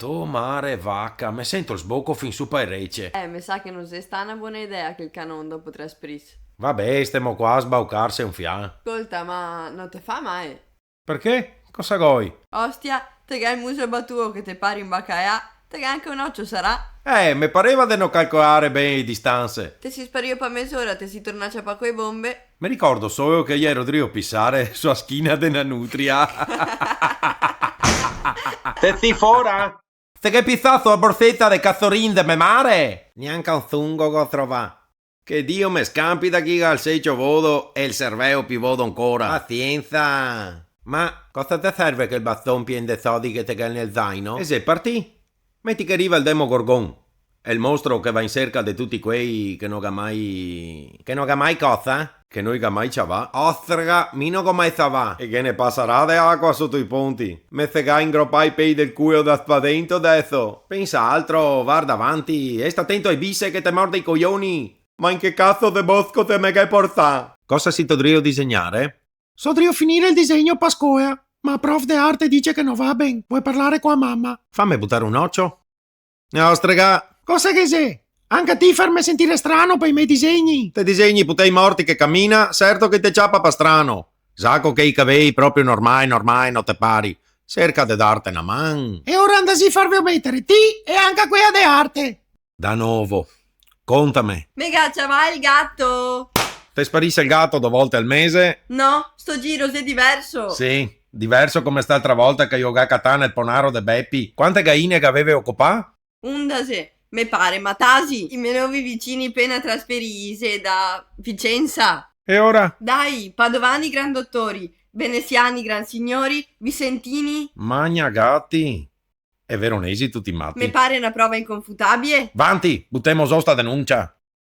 Tomare vacca, mi sento il sbocco fin su per recce. Mi sa che non si sta una buona idea che il canon dopo trasferisse. Vabbè, stiamo qua a sbaucarsi un fian. Ascolta, ma non te fa mai? Perché? Cosa vuoi? Ostia, te che hai il muso battuo che te pari in baccaia, te che anche un occhio sarà. Mi pareva di non calcolare bene le distanze. Te si spario per mezz'ora, te si torna a ciapà coi bombe. Mi ricordo solo che ieri ero a pissare sulla schina della nutria. Te si fora? Ste che pizzato a borsetta de cazzorin de me mare? Neanche un zungo go trova. Che Dio me scampi da chi al seggio vodo e il cervello più vodo ancora. Pazienza. Ma cosa ti serve che il bastone pieno di soldi che te hai nel zaino? E se partì? Metti che arriva il Demogorgon. È il mostro che va in cerca di tutti quei che non ha mai... Che non ha mai cosa? Che noi mai ci va. Ostraga, mino come sa va. E che ne passerà di acqua sotto i ponti. Me se ga ingroppa i pei del culo da spavento adesso. Pensa altro, guarda avanti. E sta attento ai bisse che te morde i coglioni. Ma in che cazzo de bosco te me che porta? Cosa si dovrebbe disegnare? So finire il disegno Pascoea, ma prof de arte dice che non va ben. Vuoi parlare con mamma? Fammi buttare un occhio. Ostraga. Cosa che sei? Anche a te farmi sentire strano per i miei disegni. Te disegni putei morti che cammina, certo che te ciappa pa strano. Sacco che i cavei proprio normai, non te pari. Cerca de darte una man. E ora andasi a farvi mettere ti e anche quella de arte. Da nuovo. Contame. Me caccia vai il gatto! Te sparisse il gatto 2 volte al mese? No, sto giro sei diverso. Sì, diverso come sta l'altra volta che io ga catana il ponaro de Beppi. Quante gaine che avevi occupà? Undase, me pare matasi. I miei nuovi vicini appena trasferise da Vicenza. E ora? Dai, padovani gran dottori, veneziani gran signori, vicentini. Magna gatti. E veronesi tutti matti. Me pare una prova inconfutabile. Vanti, buttemmo sta denuncia.